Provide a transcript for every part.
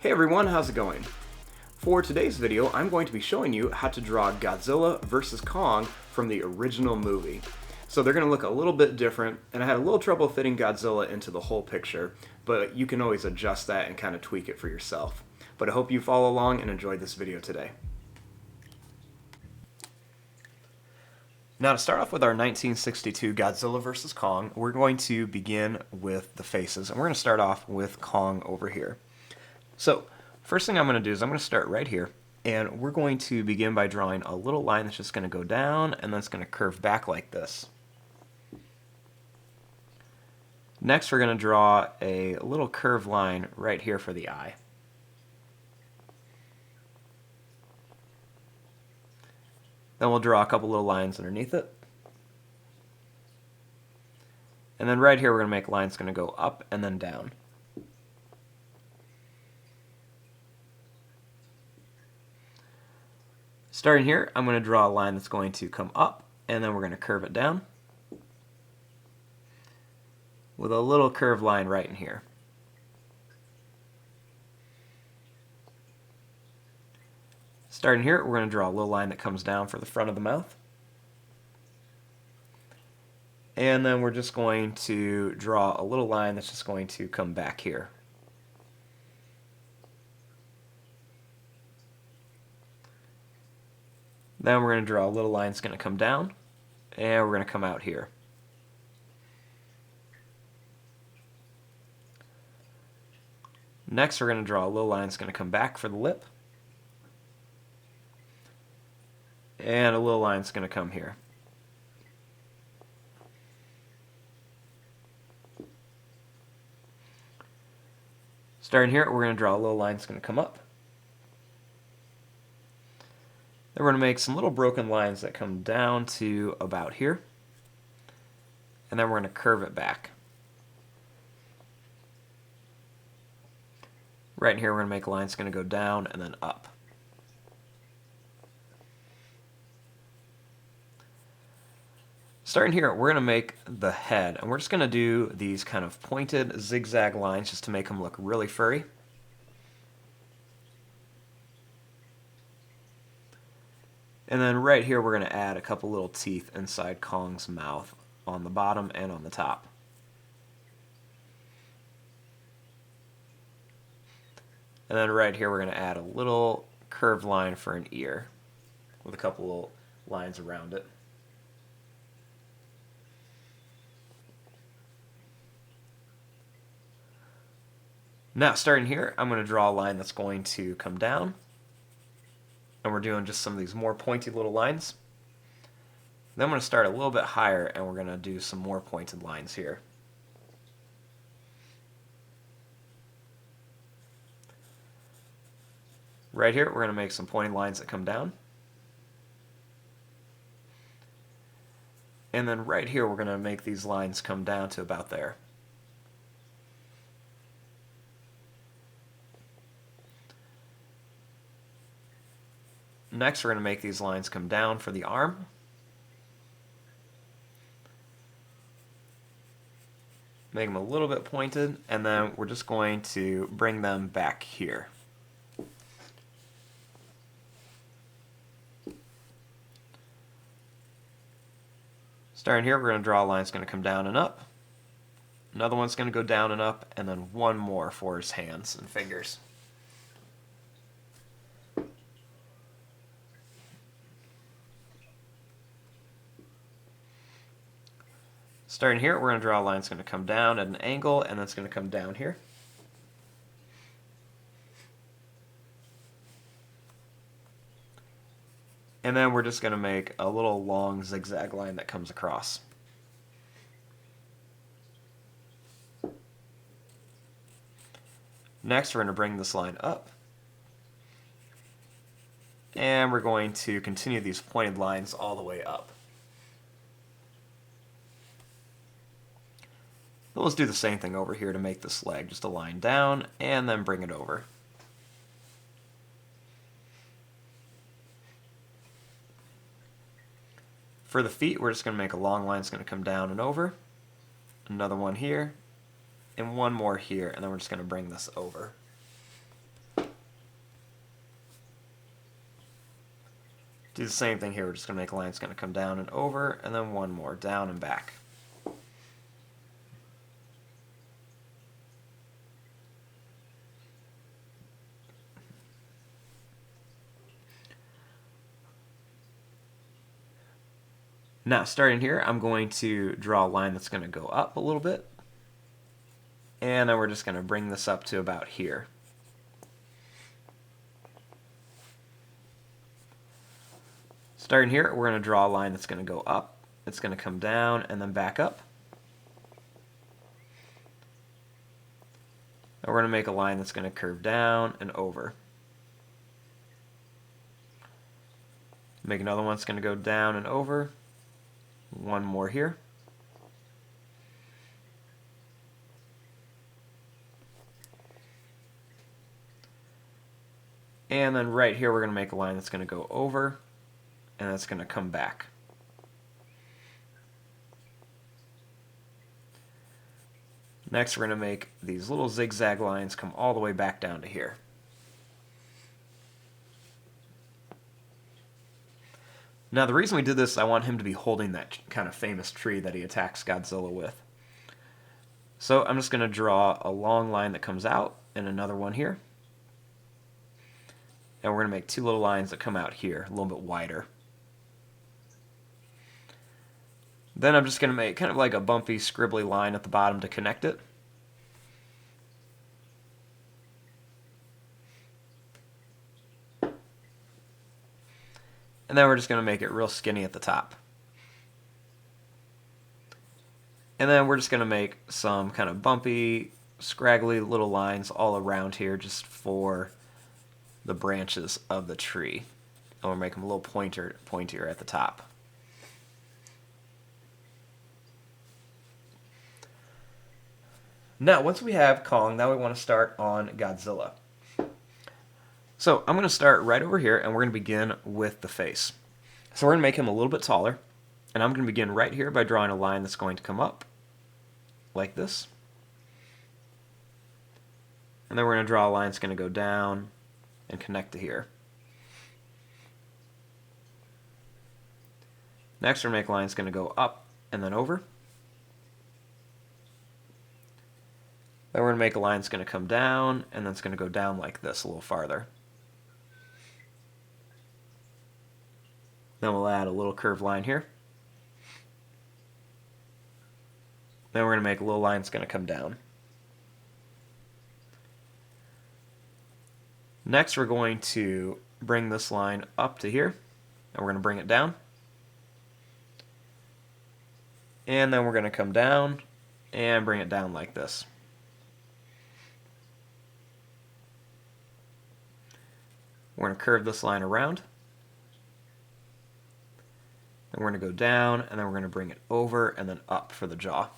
Hey everyone, how's it going? For today's video, I'm going to be showing you how to draw Godzilla vs. Kong from the original movie. So they're going to look a little bit different, and I had a little trouble fitting Godzilla into the whole picture, but you can always adjust that and kind of tweak it for yourself. But I hope you follow along and enjoy this video today. Now to start off with our 1962 Godzilla vs. Kong, we're going to begin with the faces, and we're going to start off with Kong over here. So, first thing I'm going to do is I'm going to start right here, and we're going to begin by drawing a little line that's just going to go down, and then it's going to curve back like this. Next, we're going to draw a little curved line right here for the eye. Then we'll draw a couple little lines underneath it. And then right here we're going to make lines going to go up and then down. Starting here, I'm going to draw a line that's going to come up, and then we're going to curve it down with a little curved line right in here. Starting here, we're going to draw a little line that comes down for the front of the mouth. And then we're just going to draw a little line that's just going to come back here. Then we're going to draw a little line that's going to come down, and we're going to come out here. Next, we're going to draw a little line that's going to come back for the lip. And a little line that's going to come here. Starting here, we're going to draw a little line that's going to come up. Then we're going to make some little broken lines that come down to about here. And then we're going to curve it back. Right in here, we're going to make lines going to go down and then up. Starting here, we're going to make the head, and we're just going to do these kind of pointed zigzag lines just to make them look really furry. And then right here, we're going to add a couple little teeth inside Kong's mouth on the bottom and on the top. And then right here, we're going to add a little curved line for an ear with a couple little lines around it. Now, starting here, I'm going to draw a line that's going to come down. And we're doing just some of these more pointy little lines. Then I'm going to start a little bit higher, and we're going to do some more pointed lines here. Right here, we're going to make some pointed lines that come down. And then right here, we're going to make these lines come down to about there. Next, we're going to make these lines come down for the arm. Make them a little bit pointed, and then we're just going to bring them back here. Starting here, we're going to draw a line that's going to come down and up. Another one's going to go down and up, and then one more for his hands and fingers. Starting here, we're going to draw a line that's going to come down at an angle, and then it's going to come down here. And then we're just going to make a little long zigzag line that comes across. Next, we're going to bring this line up. And we're going to continue these pointed lines all the way up. But let's do the same thing over here to make this leg. Just a line down, and then bring it over. For the feet, we're just going to make a long line that's going to come down and over. Another one here, and one more here, and then we're just going to bring this over. Do the same thing here. We're just going to make a line that's going to come down and over, and then one more, down and back. Now, starting here, I'm going to draw a line that's going to go up a little bit. And then we're just going to bring this up to about here. Starting here, we're going to draw a line that's going to go up. It's going to come down and then back up. And we're going to make a line that's going to curve down and over. Make another one that's going to go down and over. One more here. And then right here we're going to make a line that's going to go over, and that's going to come back. Next we're going to make these little zigzag lines come all the way back down to here. Now the reason we did this, I want him to be holding that kind of famous tree that he attacks Godzilla with. So I'm just going to draw a long line that comes out and another one here. And we're going to make two little lines that come out here, a little bit wider. Then I'm just going to make kind of like a bumpy, scribbly line at the bottom to connect it. And then we're just going to make it real skinny at the top. And then we're just going to make some kind of bumpy, scraggly little lines all around here just for the branches of the tree. And we'll make them a little pointier at the top. Now, once we have Kong, now we want to start on Godzilla. So I'm going to start right over here, and we're going to begin with the face. So we're going to make him a little bit taller, and I'm going to begin right here by drawing a line that's going to come up like this. And then we're going to draw a line that's going to go down and connect to here. Next, we're going to make a line that's going to go up and then over. Then we're going to make a line that's going to come down, and then it's going to go down like this a little farther. Then we'll add a little curved line here. Then we're going to make a little line that's going to come down. Next, we're going to bring this line up to here, and we're going to bring it down. And then we're going to come down and bring it down like this. We're going to curve this line around. And we're going to go down, and then we're going to bring it over and then up for the jaw.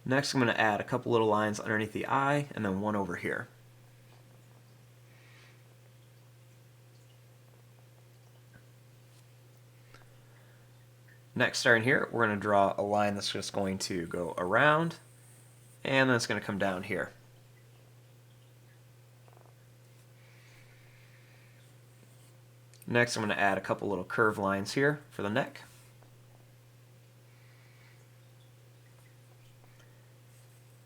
Next, I'm going to add a couple little lines underneath the eye, and then one over here. Next, starting here, we're going to draw a line that's just going to go around, and then it's going to come down here. Next, I'm going to add a couple little curved lines here for the neck.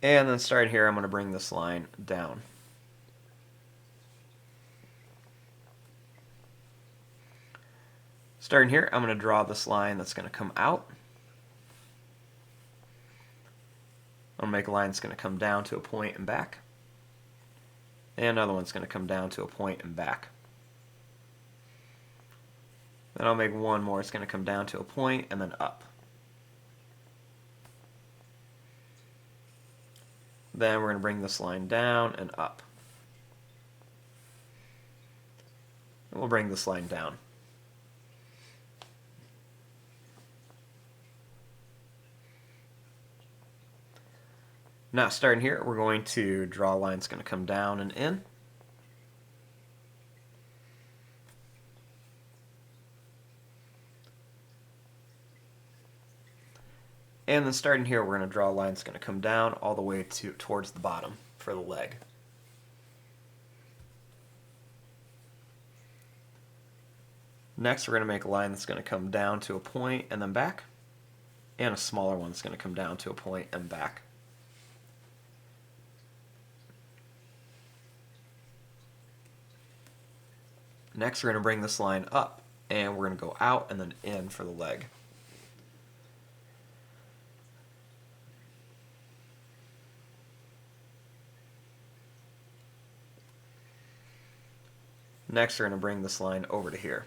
And then starting here, I'm going to bring this line down. Starting here, I'm going to draw this line that's going to come out. I'm going to make a line that's going to come down to a point and back. And another one's going to come down to a point and back. Then I'll make one more. It's going to come down to a point and then up. Then we're going to bring this line down and up. And we'll bring this line down. Now, starting here, we're going to draw a line that's going to come down and in. And then starting here, we're going to draw a line that's going to come down all the way towards the bottom for the leg. Next, we're going to make a line that's going to come down to a point and then back, and a smaller one that's going to come down to a point and back. Next, we're going to bring this line up, and we're going to go out and then in for the leg. Next, we're going to bring this line over to here.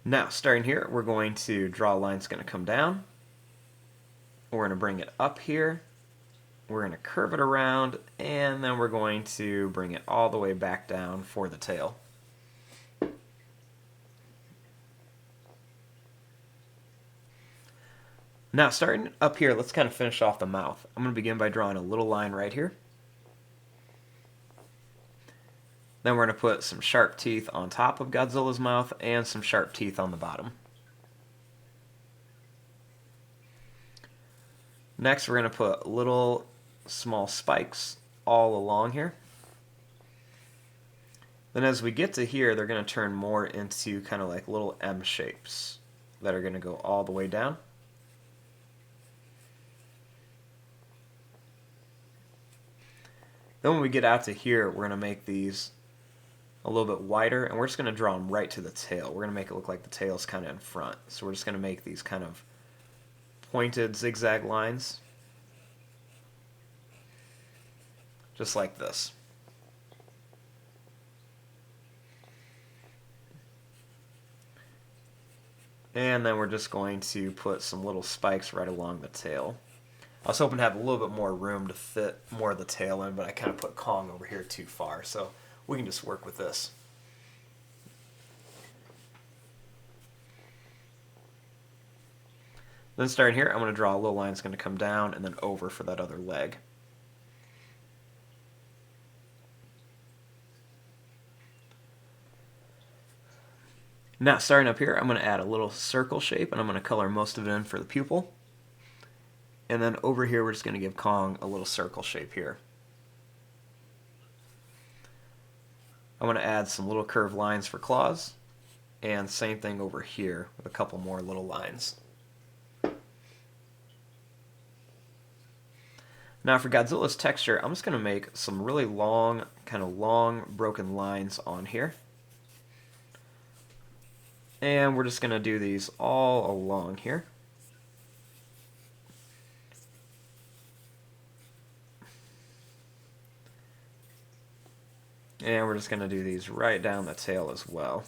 Now, starting here, we're going to draw a line that's going to come down. We're going to bring it up here. We're going to curve it around, and then we're going to bring it all the way back down for the tail. Now, starting up here, let's kind of finish off the mouth. I'm going to begin by drawing a little line right here. Then we're going to put some sharp teeth on top of Godzilla's mouth and some sharp teeth on the bottom. Next, we're going to put little small spikes all along here. Then as we get to here, they're going to turn more into kind of like little M shapes that are going to go all the way down. Then when we get out to here, we're going to make these a little bit wider, and we're just going to draw them right to the tail. We're going to make it look like the tail's kind of in front. So we're just going to make these kind of pointed zigzag lines, just like this. And then we're just going to put some little spikes right along the tail. I was hoping to have a little bit more room to fit more of the tail in, but I kind of put Kong over here too far, so we can just work with this. Then starting here, I'm going to draw a little line that's going to come down and then over for that other leg. Now starting up here, I'm going to add a little circle shape, and I'm going to color most of it in for the pupil. And then over here, we're just going to give Kong a little circle shape here. I'm going to add some little curved lines for claws, and same thing over here with a couple more little lines. Now for Godzilla's texture, I'm just going to make some really long, kind of long broken lines on here. And we're just going to do these all along here. And we're just going to do these right down the tail as well.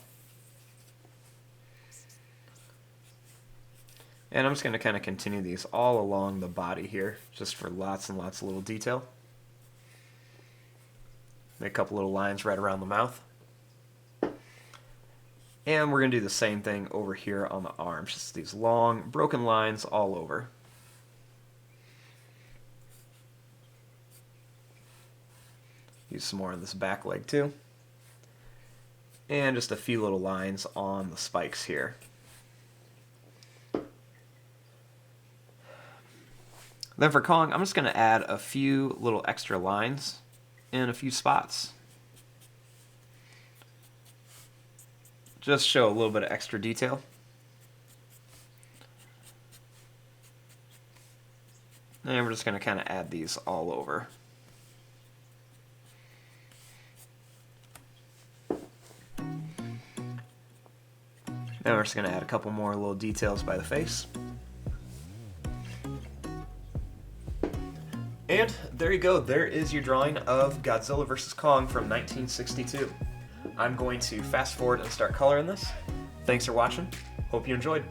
And I'm just going to kind of continue these all along the body here, just for lots and lots of little detail. Make a couple little lines right around the mouth. And we're going to do the same thing over here on the arms, just these long, broken lines all over. Use some more on this back leg too. And just a few little lines on the spikes here. Then for Kong, I'm just going to add a few little extra lines in a few spots. Just show a little bit of extra detail. And we're just going to kind of add these all over. Now we're just going to add a couple more little details by the face. And there you go, there is your drawing of Godzilla vs. Kong from 1962. I'm going to fast forward and start coloring this. Thanks for watching, hope you enjoyed.